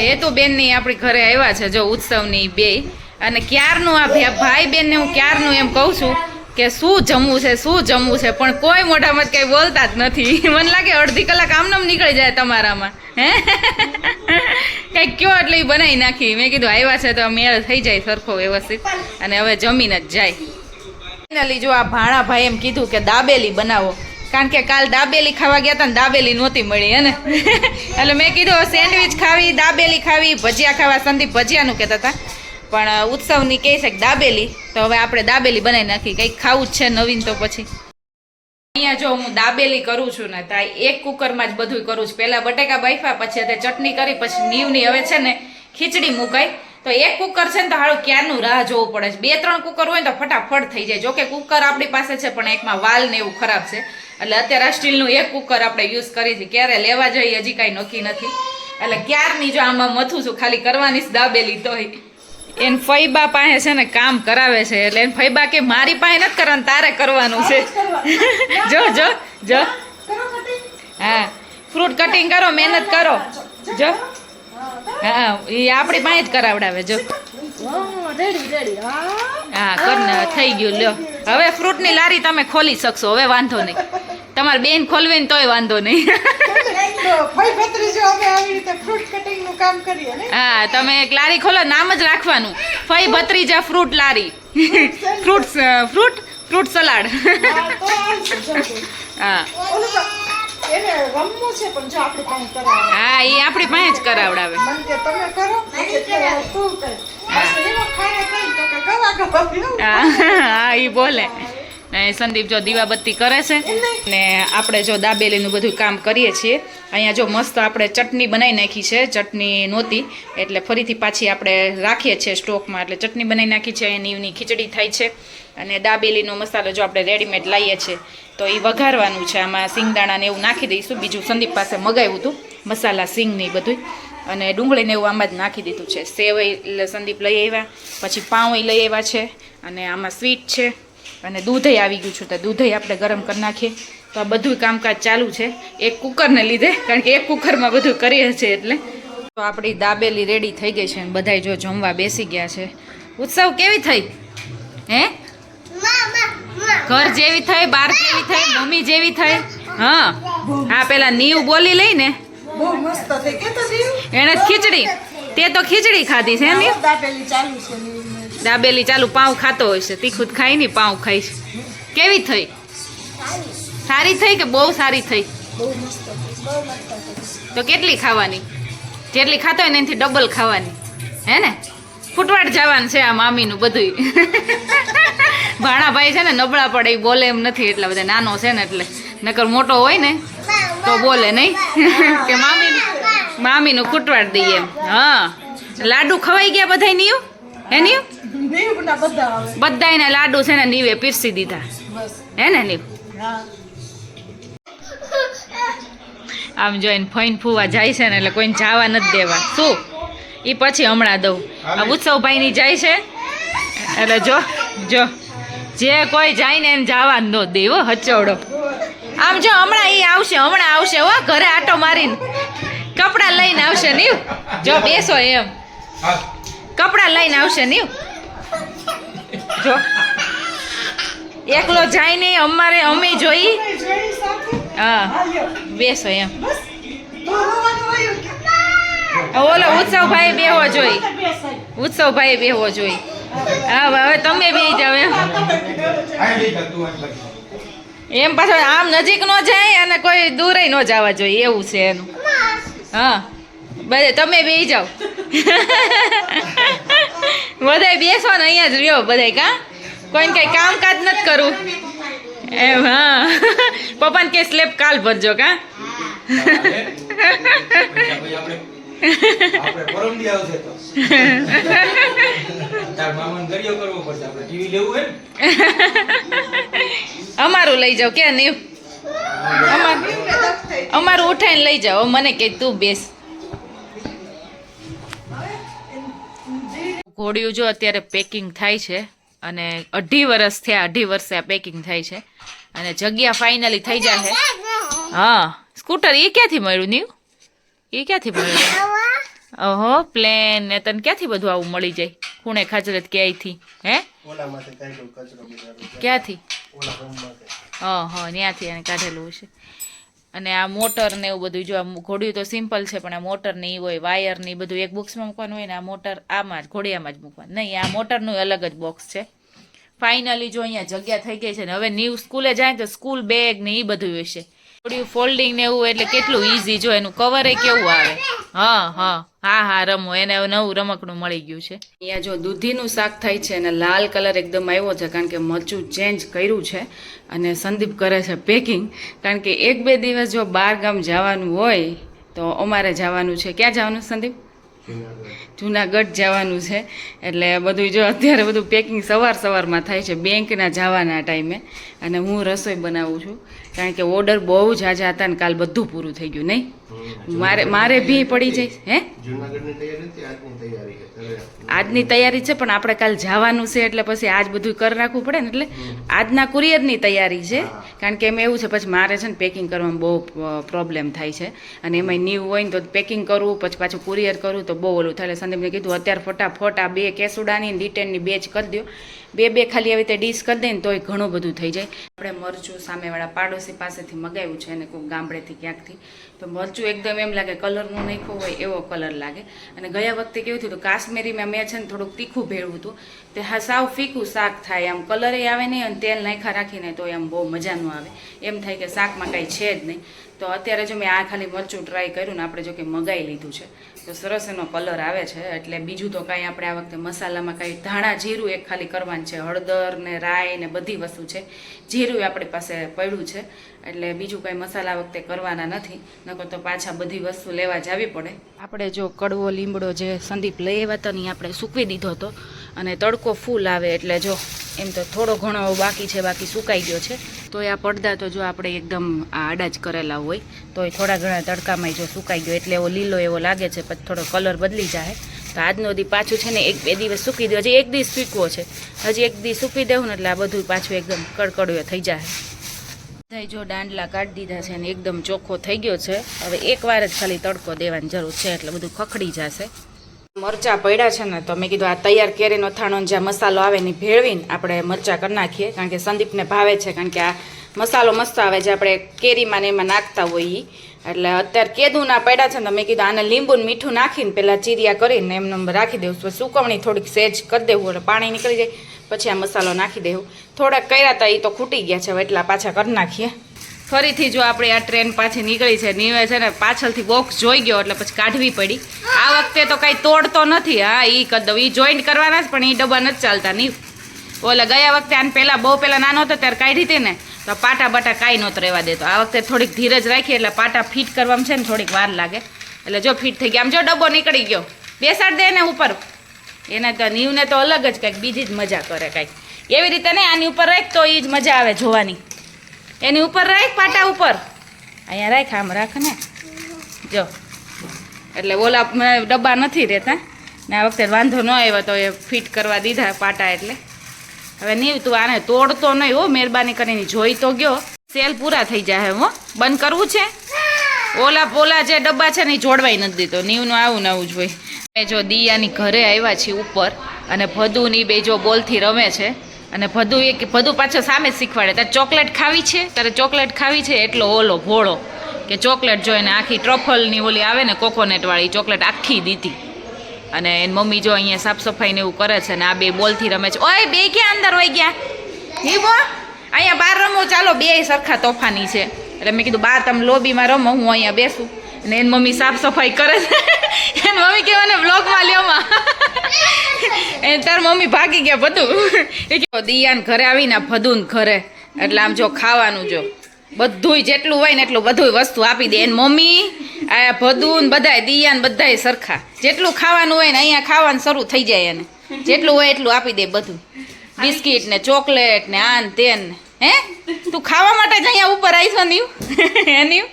હેતુબેનની આપણી ઘરે આવ્યા છે જો ઉત્સવની બે, અને ક્યારનું આ ભાઈ બેનને હું ક્યારનું એમ કહું છું કે શું જમવું છે પણ કોઈ મોઢામાં કંઈ બોલતા જ નથી. મને લાગે અડધી કલાક આમનામ નીકળી જાય તમારામાં. હે કંઈક કયો એટલે એ બનાવી નાખી. મેં કીધું આવ્યા છે તો મેળ થઈ જાય સરખો વ્યવસ્થિત, અને હવે જમીને જ જાય. ફાઇનલી જો આ ભાણાભાઈ એમ કીધું કે દાબેલી બનાવો, કારણ કે કાલ દાબેલી ખાવા ગયા હતા ને દાબેલી નહોતી મળી હે ને. એટલે મેં કીધું સેન્ડવિચ ખાવી, દાબેલી ખાવી, ભજીયા ખાવા. સંદીપ ભજીયાનું કહેતા હતા, પણ ઉત્સવની કહે છે કે દાબેલી, તો હવે આપણે દાબેલી બનાવી નાખી. કંઈક ખાવું જ છે નવીન. તો પછી અહીંયા જો હું દાબેલી કરું છું ને, તો એક કુકરમાં જ બધું કરું છું. પહેલાં બટેકા બાફા, પછી તે ચટણી કરી, પછી નીવની હવે છે ને ખીચડી મુકાય. તો એક કુકર છે ને તો હારું ક્યારનું રાહ જોવું પડે છે. 2-3 કુકર હોય ને તો ફટાફટ થઈ જાય. જોકે કુકર આપણી પાસે છે પણ એકમાં વાલ ને એવું ખરાબ છે, એટલે અત્યારે સ્ટીલનું એક કુકર આપણે યુઝ કરી છે. ક્યારે લેવા જઈએ હજી કાંઈ નક્કી નથી. એટલે ક્યારની જો આમાં મથું છું, ખાલી કરવાની જ દાબેલી. તોય એને ફઈબા પાસે છે ને કામ કરાવે છે, એટલે એને ફઈબા કે મારી પાસે નથી કરવાનું, તારે કરવાનું છે. જો જો જો હા, ફ્રૂટ કટિંગ કરો, મહેનત કરો. જો હા, એ આપણી પાસે જ કરાવડાવે. જો હા, કરને થઈ ગયું. લ્યો હવે ફ્રૂટની લારી તમે ખોલી શકશો. હવે વાંધો નહીં, તમારે બેન ખોલવી ને તોય વાંધો નહીં. હા, તમે એક લારી ખોલો, નામ જ રાખવાનું ફઈ ભત્રીજા ફ્રૂટ લારી. Fruit salad. હા હા, એ આપણી પાસે જ કરાવડાવે. હા, એ બોલે. સંદીપ જો દીવાબત્તી કરે છે ને આપણે જો દાબેલીનું બધું કામ કરીએ છીએ. અહીંયા જો મસ્ત આપણે ચટણી બનાવી નાખી છે. ચટણી નહોતી એટલે ફરીથી પાછી આપણે રાખીએ છીએ સ્ટોકમાં, એટલે ચટણી બનાવી નાખી છે. અહીંયા નીવની ખીચડી થાય છે, અને દાબેલીનો મસાલો જો આપણે રેડીમેડ લાવીએ છીએ તો એ વઘારવાનું છે. આમાં સિંગદાણા ને એવું નાખી દઈશું. બીજું સંદીપ પાસે મગાવ્યું હતું મસાલા સિંગની બધું, અને ડુંગળીને એવું આમાં જ નાખી દીધું છે. સેવ સંદીપ લઈ આવ્યા, પછી પાઉં લઈ આવ્યા છે, અને આમાં સ્વીટ છે, અને દૂધઈ આવી ગયું છે. તો દૂધઈ આપણે ગરમ કરી નાખીએ. તો આ બધું કામકાજ ચાલુ છે એક કુકરને લીધે, કારણ કે એક કુકરમાં બધું કરીએ છીએ. એટલે તો આપણી દાબેલી રેડી થઈ ગઈ છે, અને બધાય જો જમવા બેસી ગયા છે. ઉત્સવ કેવી થઈ? હે, ઘર જેવી થઈ, બાર જેવી થઈ, મમ્મી જેવી થઈ? હા હા, પેલા નીવ બોલી લઈ ને, એને ખીચડી, તે તો ખીચડી ખાધી છે ને. દાબેલી ચાલુ, પાઉં ખાતો હોય છે, તીખું ખાઈ નહીં, પાઉં ખાઈ છે. કેવી થઈ? સારી થઈ કે બહુ સારી થઈ? તો કેટલી ખાવાની? જેટલી ખાતો હોય ને એનાથી ડબલ ખાવાની, હે ને? ફૂટવાટ જવાનું છે આ મામીનું બધું. ભાણાભાઈ છે ને નબળા પડે, એ બોલે એમ નથી એટલા બધા, નાનો છે ને એટલે. નકર મોટો હોય ને તો બોલે નહીં કે મામીનું ખૂટવાટ દઈએ એમ. હા, લાડુ ખવાઈ ગયા બધા નીવ? હે નીવ? બધા એના લાડુ છે ને નીવે પીરસી દીધા, હે ને નીવ? આમ જોઈને ફોઈન ફૂવા જાય છે ને એટલે કોઈને જવા નથી દેવા. શું એ પછી હમણાં દઉં. આ ઉત્સવભાઈની જાય છે એટલે જો જો જે કોઈ જાય ને એને જવા ન દેવો હચોડો. આમ જો હમણાં એ આવશે, હમણાં આવશે હો, ઘરે આટો મારીને કપડાં લઈને આવશે. નીવ જો બેસો એમ, કપડાં લઈને આવશે. નીવ જો એકલો જાય નહીં, અમારે અમે જોઈ. હા, બેસો એમ. ઓલો ઉત્સવભાઈ બેહવો જોઈ, ઉત્સવભાઈ બેહવો જોઈ. હા, હવે તમે બેહી જાવ એમ. એમ પાછળ આમ નજીક ન જાય અને કોઈ દૂરે ન જવા જોઈએ, એવું છે એનું. હા, બધે તમે બેહી જાવ. બધાય બેસો ને અહીંયા જ રહ્યો બધાય. કા કોઈને કઈ કામકાજ નથી કરવું એમ? હા, પપ્પાને કે સ્લેબ કાલ ભરજો. કા અમારું લઈ જાવ કે નહીં? અમારું ઉઠાઈને લઈ જાઓ. મને કે તું બેસ. ઘોડિયું જો અત્યારે પેકિંગ થાય છે, અને 2.5 વર્ષ થયા, 2.5 વર્ષે આ પેકિંગ થાય છે, અને જગ્યા ફાઇનલી થઈ જાય છે. હા, સ્કૂટર એ ક્યાંથી મળ્યું? નીવ એ ક્યાંથી મળ્યું? ઓહો પ્લેન ને તને ક્યાંથી બધું આવું મળી જાય ખૂણે ખાચરે ક્યાંયથી હે ક્યાંથી ત્યાંથી એને કાઢેલું છે અને આ મોટર ને એવું બધું જો આ ઘોડિયું તો સિમ્પલ છે પણ આ મોટર ને ઈ હોય વાયર ને બધું એક બોક્સમાં મૂકવાનું હોય ને આ મોટર આમાં જ ઘોડિયામાં જ મૂકવાનું નહીં આ મોટરનું અલગ જ બોક્સ છે ફાઇનલી જો અહીંયા જગ્યા થઈ ગઈ છે ને હવે ન્યૂ સ્કૂલે જાય તો સ્કૂલ બેગ ને એ બધું હશે ઘોડિયું ફોલ્ડિંગ ને એવું એટલે કેટલું ઈઝી જો એનું કવર કેવું આવે હા રમો એને હવે નવું રમકડું મળી ગયું છે અહીંયા જો દૂધીનું શાક થાય છે અને લાલ કલર એકદમ આવ્યો છે કારણ કે મરચું ચેન્જ કર્યું છે અને સંદીપ કરે છે પેકિંગ કારણ કે 1-2 દિવસ જો બહાર ગામ જવાનું હોય તો અમારે જવાનું છે ક્યાં જવાનું સંદીપ જુનાગઢ જવાનું છે એટલે બધું જો અત્યારે બધું પેકિંગ સવારમાં થાય છે બેંકના જવાના ટાઈમે અને હું રસોઈ બનાવું છું કારણ કે ઓર્ડર બહુ ઝાઝા હતા ને કાલ બધું પૂરું થઈ ગયું નહીં મારે ભી પડી જાય હે આજની તૈયારી છે પણ આપણે કાલ જવાનું છે એટલે પછી આજ બધું કરી રાખવું પડે ને એટલે આજના કુરિયરની તૈયારી છે કારણ કે એમાં એવું છે પછી મારે છે ને પેકિંગ કરવામાં બહુ પ્રોબ્લેમ થાય છે અને એમાં ન્યૂ હોય ને તો પેકિંગ કરવું પછી પાછું કુરિયર કરવું તો બહુ ઓલું થાય સંદીપને કીધું અત્યારે ફટાફટ આ 2 કેસુડાની ડિટેનની બેચ કરી દો બે ખાલી આવી રીતે ડીશ કરી દે ને તોય ઘણું બધું થઈ જાય આપણે મરચું સામેવાળા પાડોશી પાસેથી મગાવ્યું છે અને કોઈ ગામડેથી ક્યાંકથી તો મરચું એકદમ એમ લાગે કલરનું નાખ્યું હોય એવો કલર લાગે અને ગયા વખતે કેવું થયું તો કાશ્મીરીમાં મેં છે ને થોડુંક તીખું ભેળવું હતું તે હા સાવ ફીકું શાક થાય આમ કલરે આવે નહીં અને તેલ નાખ્યા રાખીને તો આમ બહુ મજા ન આવે એમ થાય કે શાકમાં કાંઈ છે જ નહીં તો અત્યારે જો મેં આ ખાલી મરચું ટ્રાય કર્યું ને આપણે જો કે મગાવી લીધું છે તો સરસ એનો કલર આવે છે એટલે બીજું તો કાંઈ આપણે આ વખતે મસાલામાં કાંઈ ધાણા જીરું એક ખાલી કરવાનું છે હળદર ને રાઈ ને બધી વસ્તુ છે જીરું આપણી પાસે પડ્યું છે એટલે બીજું કાંઈ મસાલા વખતે કરવાના નથી નકર તો પાછા બધી વસ્તુ લેવા જવી પડે આપણે જો કડવો લીમડો જે સંદીપ લઈ આવ્યા હતા ને આપણે સૂકવી દીધો હતો અને તડકો ફૂલ આવે એટલે જો એમ તો થોડો ઘણો બાકી છે બાકી સુકાઈ ગયો છે તો આ પડદા તો જો આપણે એકદમ આડા જ કરેલા હોય તોય થોડા ઘણા તડકામાં જો સુકાઈ ગયો એટલે એવો લીલો એવો લાગે છે પછી થોડો કલર બદલી જાય તો આજનો દી પાછું છે ને 1-2 દિવસ સૂકી દો હજી 1 દિવસ સૂકવો છે હજી 1 દિવસ સૂકી દેવું ને એટલે આ બધું પાછું એકદમ કડકડું થઈ જાય જો દાંડલા કાઢી દીધા છે ને એકદમ ચોખ્ખો થઈ ગયો છે હવે એકવાર જ ખાલી તડકો દેવાની જરૂર છે એટલે બધું ખખડી જશે મરચાં પડ્યા છે ને તો મેં કીધું આ તૈયાર કેરીનો અથાણો જ્યાં મસાલો આવે ને ભેળવીને આપણે મરચાં કરી નાખીએ કારણ કે સંદીપને ભાવે છે કારણ કે આ મસાલો મસ્ત આવે જે આપણે કેરીમાં ને એમાં નાખતા હોઈએ એટલે અત્યારે કેદુના પડ્યા છે ને તો મેં કીધું આને લીંબુ મીઠું નાખીને પહેલાં ચીરિયા કરીને એમને રાખી દેવું પછી સુકવણી થોડીક સેજ કરી દેવું એટલે પાણી નીકળી જાય પછી આ મસાલો નાખી દેવું થોડાક કર્યા હતા એ તો ખૂટી ગયા છે હવે એટલા પાછા કરી નાખીએ ફરીથી જો આપણે આ ટ્રેન પાછી નીકળી છે નીવે છે ને પાછળથી બોક્સ જોઈ ગયો એટલે પછી કાઢવી પડી આ વખતે તો કાંઈ તોડતો નથી હા એ કરી દઉં એ જોઈન્ટ કરવાના જ પણ એ ડબ્બા નથી ચાલતા નહીં ઓલા ગયા વખતે આને પહેલાં બહુ પહેલાં નાનો હતો ત્યારે કાઢી હતી ને તો પાટા બાટા કાંઈ નહોતો રહેવા દેતો આ વખતે થોડીક ધીરજ રાખી એટલે પાટા ફિટ કરવામાં છે ને થોડીક વાર લાગે એટલે જો ફિટ થઈ ગયા આમ જો ડબ્બો નીકળી ગયો બેસાડ દે ને ઉપર એને તો નીવને તો અલગ જ કંઈક બીજી જ મજા કરે કાંઈક એવી રીતે ને આની ઉપર રાખ તો એ જ મજા આવે જોવાની એની ઉપર રાખ પાટા ઉપર અહીંયા રાખ આમ રાખ ને જો એટલે ઓલા ડબ્બા નથી રહેતા ને આ વખતે વાંધો ન આવ્યો તો એ ફિટ કરવા દીધા પાટા એટલે હવે નહીં તું આને તોડતો નહીં હો મહેરબાની કરીને જોઈ તો ગયો સેલ પૂરા થઈ જાય હો બંધ કરવું છે ઓલા જે ડબ્બા છે ને એ જોડવાય નથી દીધો નીવનું આવું ને આવું જ હોય જો દિયાની ઘરે આવ્યા છીએ ઉપર અને ભદુની બે જો બોલથી રમે છે અને ભદુ પાછો સામે જ શીખવાડે તારે ચોકલેટ ખાવી છે એટલો ઓલો ભોળો કે ચોકલેટ જોઈને આખી ટ્રફલની ઓલી આવે ને કોકોનટવાળી ચોકલેટ આખી દીધી અને એની મમ્મી જો અહીંયા સાફ સફાઈ ને એવું કરે છે ને આ બે બોલથી રમે છે ઓય બે ક્યાં અંદર વહી ગયા હીબો અહીંયા બહાર રમો ચાલો બે સરખા તોફાની છે એટલે મેં કીધું બહાર તમે લોબીમાં રમો હું અહીંયા બેસું અને એની મમ્મી સાફ સફાઈ કરે છે એની મમ્મી કે મને બ્લોગમાં લ્યોમાં એ તાર મમ્મી ભાગી ગયા બધું દિયાન ઘરે આવીને ભદુન ઘરે એટલે આમ જો ખાવાનું જો બધુંય જેટલું હોય ને એટલું બધું વસ્તુ આપી દે એની મમ્મી આ ભદુન બધાય દિયાન બધાય સરખા જેટલું ખાવાનું હોય ને અહીંયા ખાવાનું શરૂ થઈ જાય એને જેટલું હોય એટલું આપી દે બધું બિસ્કિટ ને ચોકલેટ ને આન તેન હે તું ખાવા માટે જ અહીંયા ઉપર આવીશો નીવ એની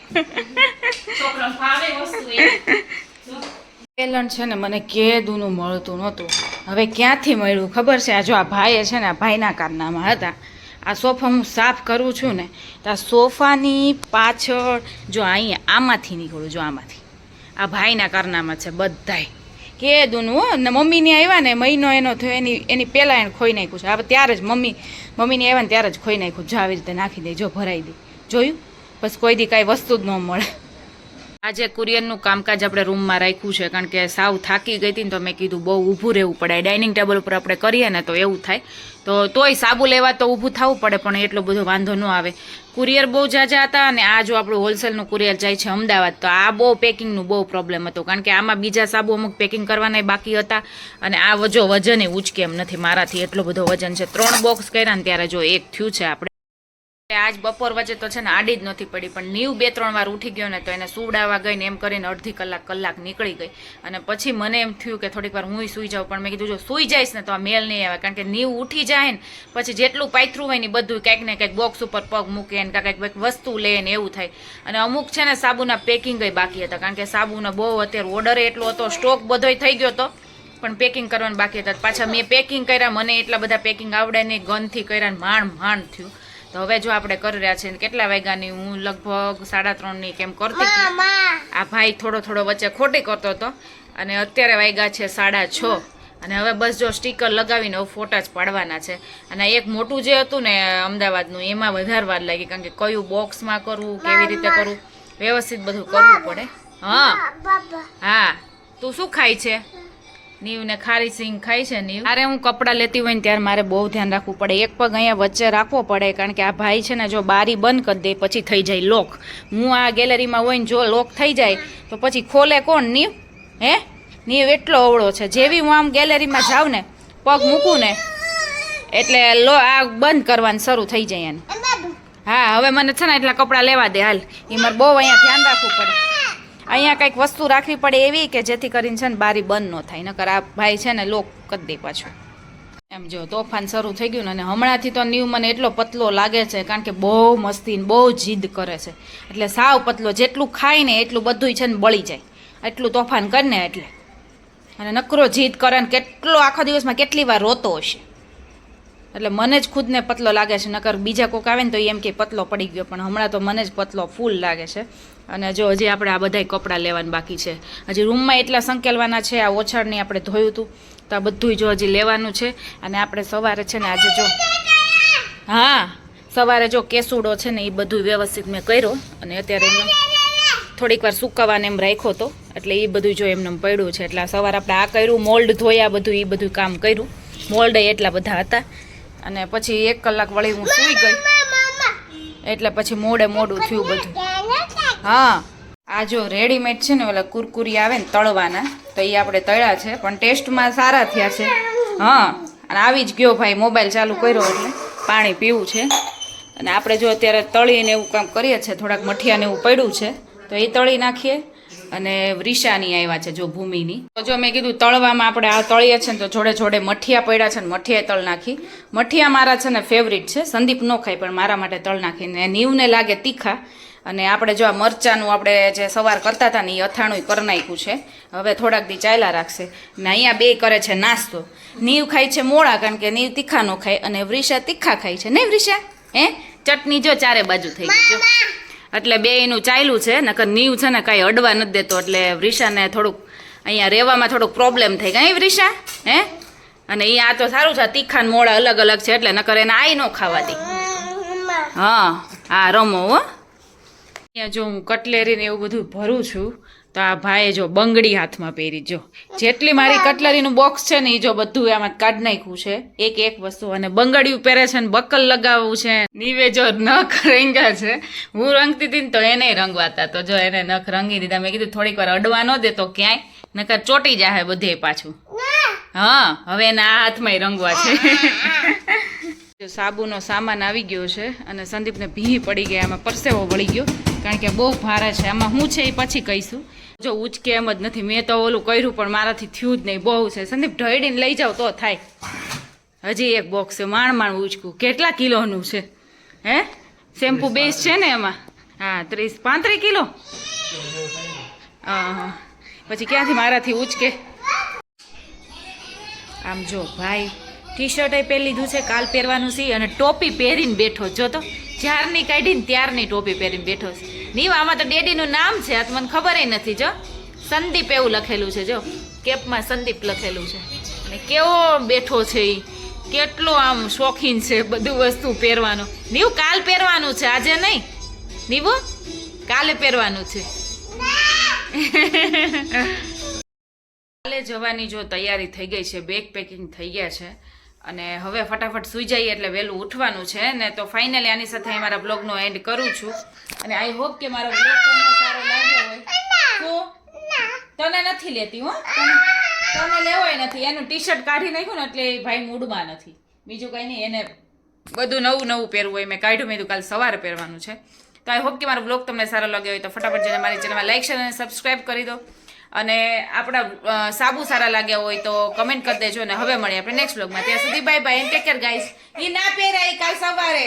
પેલણ છે ને મને કેદુનું મળતું નહોતું હવે ક્યાંથી મળ્યું ખબર છે આ જો આ ભાઈએ છે ને આ ભાઈના કારનામાં હતા આ સોફા હું સાફ કરું છું ને તો આ સોફાની પાછળ જો અહીંયા આમાંથી નીકળું જો આમાંથી આ ભાઈના કારનામાં છે બધાય કેદુનું ને મમ્મીને આવ્યા ને મહિનો એનો થયો એની પહેલાં એને ખોઈ નાખ્યું છે. હવે ત્યારે જ મમ્મીને આવ્યા ને ત્યારે જ ખોઈ નાખ્યું. જો આવી રીતે નાખી દે, જો ભરાઈ દે, જોયું? બસ કોઈ દી કાંઈ વસ્તુ જ ન મળે. આજે કુરિયરનું કામકાજ આપણે રૂમમાં રાખ્યું છે કારણ કે સાવ થાકી ગઈ હતી ને તો મેં કીધું બહુ ઊભું રહેવું પડે. ડાઇનિંગ ટેબલ ઉપર આપણે કરીએ ને તો એવું થાય, તો તોય સાબુ લેવા તો ઊભું થવું પડે, પણ એટલો બધો વાંધો ન આવે. કુરિયર બહુ ઝાઝા હતા અને આ જો આપણું હોલસેલનું કુરિયર જાય છે અમદાવાદ, તો આ બહુ પેકિંગનું બહુ પ્રોબ્લેમ હતો કારણ કે આમાં બીજા સાબુ અમુક પેકિંગ કરવાના બાકી હતા અને આ જો વજન એ ઉચકે એમ નથી મારાથી, એટલો બધો વજન છે. 3 બોક્સ કર્યા ને ત્યારે જો એક થયું છે આપણે. આજ બપોર વચ્ચે તો છે ને આડી જ નથી પડી, પણ નીવ 2-3 વાર ઉઠી ગયો ને તો એને સુવડાવવા ગઈ ને એમ કરીને અડધી કલાક નીકળી ગઈ. અને પછી મને એમ થયું કે થોડીક વાર હું સૂઈ જાઉં, પણ મેં કીધું જો સૂઈ જઈશ ને તો આ મેલ નહીં આવે કારણ કે નીવ ઉઠી જાય ને પછી જેટલું પાથરું હોય ને બધું કંઈક ને કંઈક બોક્સ ઉપર પગ મૂકે ને કંઈક વસ્તુ લે ને એવું થાય. અને અમુક છે ને સાબુના પેકિંગ બાકી હતા કારણ કે સાબુનો બહુ અત્યારે ઓર્ડર એટલો હતો, સ્ટોક બધોય થઈ ગયો હતો પણ પેકિંગ કરવાનું બાકી હતા. પાછા મેં પેકિંગ કર્યા, મને એટલા બધા પેકિંગ આવડે નહીં, ગનથી કર્યા ને માંડ થયું. તો હવે જો આપણે કરી રહ્યા છીએ. કેટલા વાગ્યાની હું લગભગ 3:30ની કેમ કરતી હતી. આ ભાઈ થોડો વચ્ચે ખોટી કરતો હતો અને અત્યારે વાગ્યા છે 6:30 અને હવે બસ જો સ્ટીકર લગાવીને હવે ફોટા જ પાડવાના છે. અને એક મોટું જે હતું ને અમદાવાદનું એમાં વધારે વાર લાગી કારણ કે કયું બોક્સમાં કરવું, કેવી રીતે કરવું, વ્યવસ્થિત બધું કરવું પડે. હા તું શું ખાય છે? નીવ ને ખારી સિંગ ખાય છે નીવ. અરે હું કપડાં લેતી હોય ને ત્યારે મારે બહુ ધ્યાન રાખવું પડે. એક પગ અહીંયા વચ્ચે રાખવો પડે કારણ કે આ ભાઈ છે ને જો બારી બંધ કરી દે પછી થઈ જાય લોક. હું આ ગેલેરીમાં હોય ને જો લોક થઈ જાય તો પછી ખોલે કોણ? નીવ. નીવ એટલો અવળો છે. જેવી હું આમ ગેલેરીમાં જાઉં ને પગ મૂકું ને એટલે આ બંધ કરવાનું શરૂ થઈ જાય એને. હા હવે મને છે ને એટલા કપડાં લેવા દે હાલ. એ મારે બહુ અહીંયા ધ્યાન રાખવું પડે. અહીંયા કંઈક વસ્તુ રાખવી પડે એવી કે જેથી કરીને છે ને બારી બંધ ન થાય, નકર આ ભાઈ છે ને લોક કરી દે પાછું. એમ જો તોફાન શરૂ થઈ ગયું ને. અને હમણાંથી તો નીવ મને એટલો પતલો લાગે છે કારણ કે બહુ મસ્તી બહુ જીદ કરે છે. એટલે સાવ પતલો, જેટલું ખાય ને એટલું બધું છે ને બળી જાય, એટલું તોફાન કરે ને એટલે. અને નકરો જીદ કરે ને કેટલો આખા દિવસમાં કેટલી વાર રોતો હશે. એટલે મને જ ખુદને પતલો લાગે છે, નકર બીજા કોઈક આવે ને તો એમ કે પતલો પડી ગયો, પણ હમણાં તો મને જ પતલો ફૂલ લાગે છે. અને જો હજી આપણે આ બધાય કપડાં લેવાનું બાકી છે. હજી રૂમમાં એટલા સંકેલવાના છે. આ ઓછાળની આપણે ધોયું હતું તો આ બધું જો હજી લેવાનું છે. અને આપણે સવારે છે ને આજે જો સવારે જો કેસુડો છે ને એ બધું વ્યવસ્થિત મેં કર્યો અને અત્યારે એમને થોડીક વાર સુકાવાને એમ રાખ્યો હતો એટલે એ બધું જો એમને પડ્યું છે. એટલે સવારે આપણે આ કર્યું, મોલ્ડ ધોયા, બધું એ બધું કામ કર્યું. મોલ્ડ એટલા બધા હતા અને પછી 1 કલાક વળી હું સૂઈ ગઈ એટલે પછી મોડું થયું બધું. હા આ જો રેડીમેડ છે ને ઓલા કુરકુરી આવે ને તળવાના, તો એ આપણે તળ્યા છે પણ ટેસ્ટમાં સારા થયા છે. અને આવી જ ગયો ભાઈ, મોબાઈલ ચાલુ કર્યો એટલે પાણી પીવું છે. અને આપણે જો અત્યારે તળીને એવું કામ કરીએ છીએ, થોડાક મઠિયાને એવું પડ્યું છે તો એ તળી નાખીએ. અને રીશાની આવ્યા છે જો ભૂમિની, તો જો મેં કીધું તળવામાં આપણે આ તળીએ છે ને તો જોડે મઠિયા પડ્યા છે ને મઠિયા તળ નાખી. મઠિયા મારા છે ને ફેવરિટ છે, સંદીપ ન ખાય પણ મારા માટે તળ નાખીને. નીવને લાગે તીખા. અને આપણે જો આ મરચાંનું આપણે જે સવાર કરતા હતા ને એ અથાણું કરી નાખ્યું છે. હવે થોડાક દી ચાલ્યા રાખશે. ને અહીંયા બે કરે છે નાસ્તો. નીવ ખાય છે મોળા કારણ કે નીવ તીખા ન ખાય અને વૃષા તીખા ખાય છે. નહીં વૃષા? ચટણી જો ચારે બાજુ થઈ ગઈ જો. એટલે બેયનું ચાલ્યું છે. નકર નીવ છે ને કાંઈ અડવા નથી દેતો એટલે વૃષાને થોડુંક અહીંયા રહેવામાં થોડુંક પ્રોબ્લેમ થઈ ગઈ. વૃષા અને એ આ તો સારું છે, તીખા ને મોળા અલગ છે એટલે નકર એને આઈ ન ખાવા દે. હા રમો હો. અહીંયા જો હું કટલેરી ને એવું બધું ભરું છું તો આ ભાઈએ જો બંગડી હાથમાં પહેરી. જો જેટલી મારી કટલેરીનું બોક્સ છે ને એ જો બધું આમાં કાઢ નાખ્યું છે, એક વસ્તુ. અને બંગડીયું પહેરે છે ને બકલ લગાવવું છે. નીવે જો નખ રંગ્યા છે. હું રંગતી હતી ને તો એને રંગવાતા, તો જો એને નખ રંગી દીધા. મેં કીધું થોડીક વાર અડવા ન દેતો ક્યાંય, નકર ચોટી જાય બધે પાછું. હવે એને આ હાથમાં રંગવા છે. સાબુનો સામાન આવી ગયો છે અને સંદીપને ભી પડી ગયા, આમાં પરસેવો વળી ગયો કારણ કે બહુ ભારે છે. આમાં શું છે એ પછી કહીશું. જો ઉચકે એમ જ નથી. મેં તો ઓલું કર્યું પણ મારાથી થયું જ નહીં. બહુ છે. સંદીપ ઢળીને લઈ જાવ તો થાય. હજી એક બોક્સ છે, માણ ઉચકું. કેટલા કિલોનું છે? શેમ્પુ બેઝ છે ને એમાં? 30-35 કિલો. પછી ક્યાંથી મારાથી ઉચકે? આમ જો ભાઈ ટી શર્ટ પહેરી લીધું છે, કાલ પહેરવાનું છે. અને ટોપી પહેરીને બેઠો જો, તો જ્યારની કાઢીને ત્યારની ટોપી પહેરીને બેઠો છે. નીવ આમાં તો ડેડીનું નામ છે, આ તો મને ખબર નથી. જો સંદીપ એવું લખેલું છે. જો કેપમાં સંદીપ લખેલું છે અને કેવો બેઠો છે એ, કેટલો આમ શોખીન છે બધું વસ્તુ પહેરવાનો. નીવ કાલ પહેરવાનું છે, આજે નહીં નીવો, કાલે પહેરવાનું છે. કાલે જવાની જો તૈયારી થઈ ગઈ છે, બેગ પેકિંગ થઈ ગયા છે અને હવે ફટાફટ સૂઈ જઈએ એટલે વહેલું ઉઠવાનું છે ને. તો ફાઇનલી આની સાથે મારા બ્લોગનો એન્ડ કરું છું અને આઈ હોપ કે મારો બ્લોગ તમને સારો લાગ્યો હોય. તો તને નથી લેતી હો, તને લેવાય નથી. એનું ટી શર્ટ કાઢી નાખ્યું ને એટલે ભાઈ મૂડમાં નથી, બીજું કંઈ નહીં. એને બધું નવું નવું પહેરવું હોય, મેં કાઢ્યું, મેં કાલે સવારે પહેરવાનું છે. તો આઈ હોપ કે મારો બ્લોગ તમને સારો લાગ્યો હોય તો ફટાફટ જઈને મારી ચેનલમાં લાઈક શેર અને સબસ્ક્રાઈબ કરી દો અને આપણા સાબુ સારા લાગ્યા હોય તો કમેન્ટ કરી દેજો. અને હવે મળીએ આપણે નેક્સ્ટ બ્લોગમાં. ત્યાં સુધી bye bye and take care guys. એ ના પહેરાય કાલ સવારે.